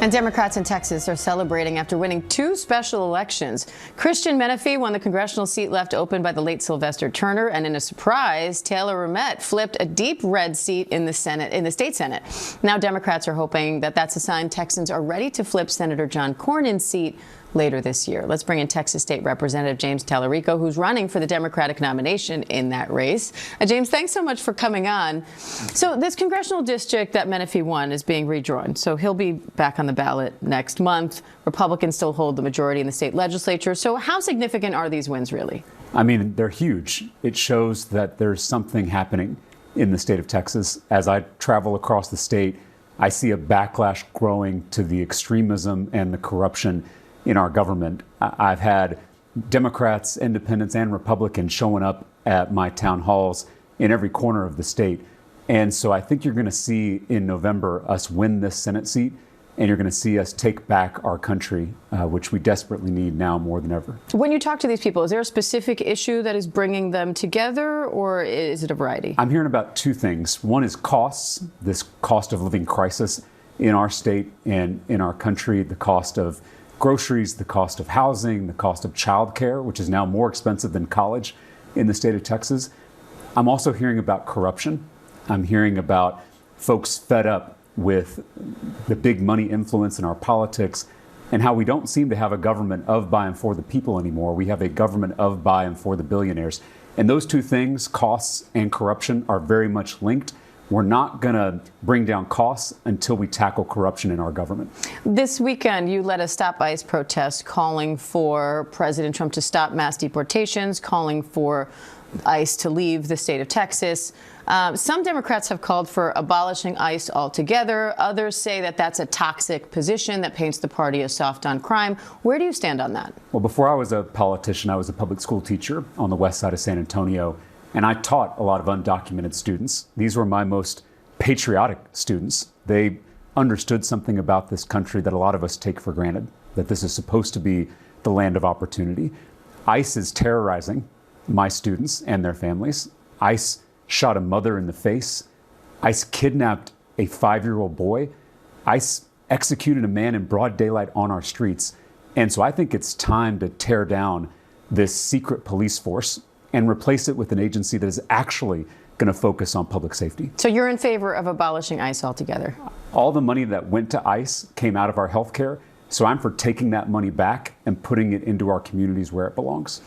And Democrats in Texas are celebrating after winning 2 special elections. Christian Menifee won the congressional seat left open by the late Sylvester Turner, and in a surprise, Taylor Ramett flipped a deep red seat in the state Senate. Now Democrats are hoping that that's a sign Texans are ready to flip Senator John Cornyn's seat later this year. Let's bring in Texas State Representative James Talarico, who's running for the Democratic nomination in that race. James, thanks so much for coming on. So this congressional district that Menifee won is being redrawn, so he'll be back on the ballot next month. Republicans still hold the majority in the state legislature. So how significant are these wins, really? I mean, they're huge. It shows that there's something happening in the state of Texas. As I travel across the state, I see a backlash growing to the extremism and the corruption in our government. I've had Democrats, independents, and Republicans showing up at my town halls in every corner of the state. And so I think you're going to see in November us win this Senate seat, and you're going to see us take back our country, which we desperately need now more than ever. When you talk to these people, is there a specific issue that is bringing them together, or is it a variety? I'm hearing about 2 things. One is costs, this cost of living crisis in our state and in our country, the cost of groceries, the cost of housing, the cost of childcare, which is now more expensive than college in the state of Texas. I'm also hearing about corruption. I'm hearing about folks fed up with the big money influence in our politics and how we don't seem to have a government of, by, and for the people anymore. We have a government of, by, and for the billionaires. And those 2 things, costs and corruption, are very much linked. We're not going to bring down costs until we tackle corruption in our government. This weekend, you led a Stop ICE protest calling for President Trump to stop mass deportations, calling for ICE to leave the state of Texas. Some Democrats have called for abolishing ICE altogether. Others say that that's a toxic position that paints the party as soft on crime. Where do you stand on that? Well, before I was a politician, I was a public school teacher on the west side of San Antonio. And I taught a lot of undocumented students. These were my most patriotic students. They understood something about this country that a lot of us take for granted, that this is supposed to be the land of opportunity. ICE is terrorizing my students and their families. ICE shot a mother in the face. ICE kidnapped a 5-year-old boy. ICE executed a man in broad daylight on our streets. And so I think it's time to tear down this secret police force and replace it with an agency that is actually going to focus on public safety. So you're in favor of abolishing ICE altogether? All the money that went to ICE came out of our health care. So I'm for taking that money back and putting it into our communities where it belongs.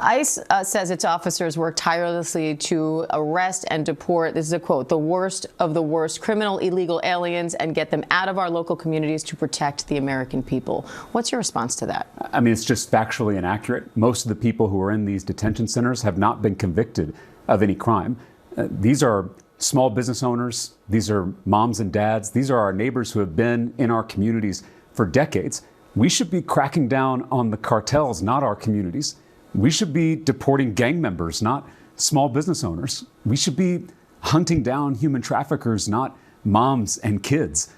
ICE says its officers work tirelessly to arrest and deport, this is a quote, the worst of the worst criminal illegal aliens and get them out of our local communities to protect the American people. What's your response to that? I mean, it's just factually inaccurate. Most of the people who are in these detention centers have not been convicted of any crime. These are small business owners. These are moms and dads. These are our neighbors who have been in our communities for decades. We should be cracking down on the cartels, not our communities. We should be deporting gang members, not small business owners. We should be hunting down human traffickers, not moms and kids.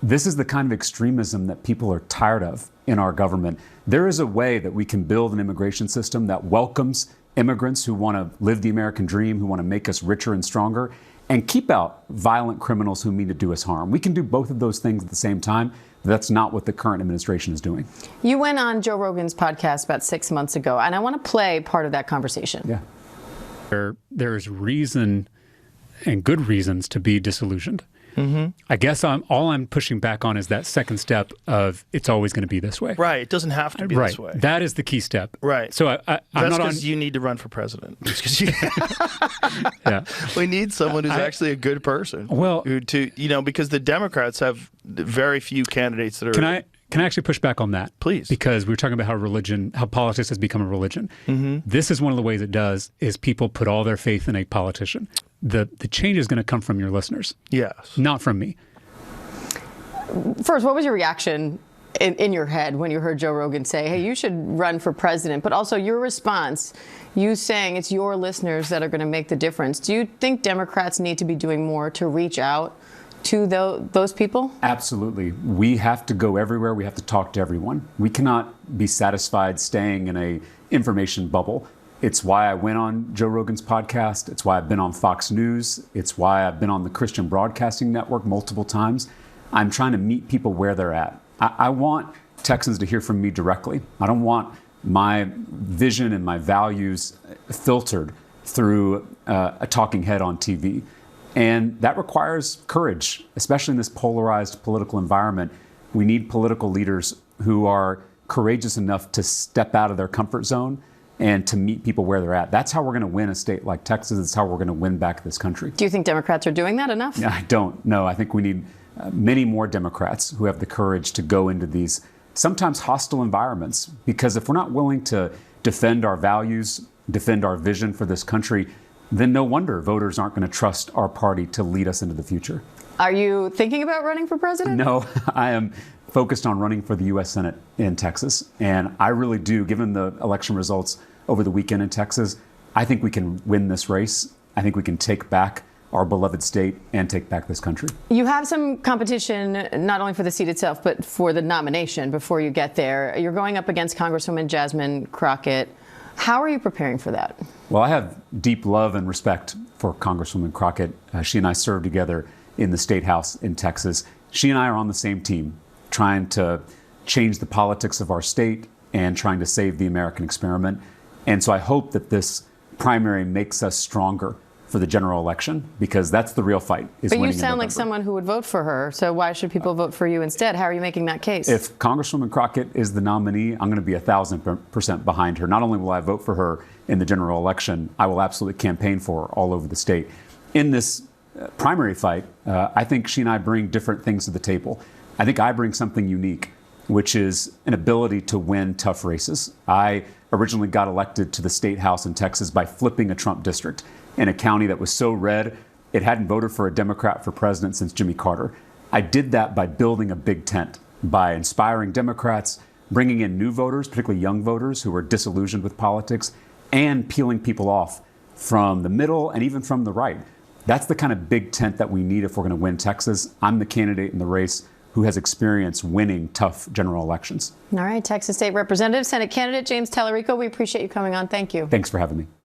This is the kind of extremism that people are tired of in our government. There is a way that we can build an immigration system that welcomes immigrants who want to live the American dream, who want to make us richer and stronger, and keep out violent criminals who mean to do us harm. We can do both of those things at the same time. That's not what the current administration is doing. You went on Joe Rogan's podcast about 6 months ago, and I want to play part of that conversation. Yeah. There's reason and good reasons to be disillusioned. Mm-hmm. I guess all I'm pushing back on is that second step of it's always going to be this way. Right. It doesn't have to be this way. That is the key step. Right. So I'm That's not on. because you need to run for president. Yeah. We need someone who's actually a good person. Well, because the Democrats have very few candidates that are. Can I actually push back on that? Please. Because we were talking about how politics has become a religion. Mm-hmm. This is one of the ways it does, is people put all their faith in a politician. The change is going to come from your listeners. Yes. Not from me. First, what was your reaction in your head when you heard Joe Rogan say, hey, you should run for president? But also your response, you saying it's your listeners that are going to make the difference. Do you think Democrats need to be doing more to reach out to those people? Absolutely. We have to go everywhere. We have to talk to everyone. We cannot be satisfied staying in a information bubble. It's why I went on Joe Rogan's podcast. It's why I've been on Fox News. It's why I've been on the Christian Broadcasting Network multiple times. I'm trying to meet people where they're at. I want Texans to hear from me directly. I don't want my vision and my values filtered through a talking head on TV. And that requires courage, especially in this polarized political environment. We need political leaders who are courageous enough to step out of their comfort zone and to meet people where they're at. That's how we're going to win a state like Texas. That's how we're going to win back this country. Do you think Democrats are doing that enough? I don't. No, I think we need many more Democrats who have the courage to go into these sometimes hostile environments. Because if we're not willing to defend our values, defend our vision for this country, then no wonder voters aren't going to trust our party to lead us into the future. Are you thinking about running for president? No, I am focused on running for the U.S. Senate in Texas. And I really do, given the election results over the weekend in Texas, I think we can win this race. I think we can take back our beloved state and take back this country. You have some competition, not only for the seat itself, but for the nomination before you get there. You're going up against Congresswoman Jasmine Crockett. How are you preparing for that? Well, I have deep love and respect for Congresswoman Crockett. She and I served together in the State House in Texas. She and I are on the same team, trying to change the politics of our state and trying to save the American experiment. And so I hope that this primary makes us stronger for the general election, because that's the real fight. But you sound like someone who would vote for her, so why should people vote for you instead? How are you making that case? If Congresswoman Crockett is the nominee, I'm going to be 1,000% behind her. Not only will I vote for her in the general election, I will absolutely campaign for her all over the state. In this primary fight, I think she and I bring different things to the table. I think I bring something unique, which is an ability to win tough races. I originally got elected to the State House in Texas by flipping a Trump district in a county that was so red it hadn't voted for a Democrat for president since Jimmy Carter. I did that by building a big tent, by inspiring Democrats, bringing in new voters, particularly young voters who were disillusioned with politics, and peeling people off from the middle and even from the right. That's the kind of big tent that we need if we're going to win Texas. I'm the candidate in the race who has experience winning tough general elections. All right, Texas State Representative, Senate candidate James Talarico, we appreciate you coming on. Thank you. Thanks for having me.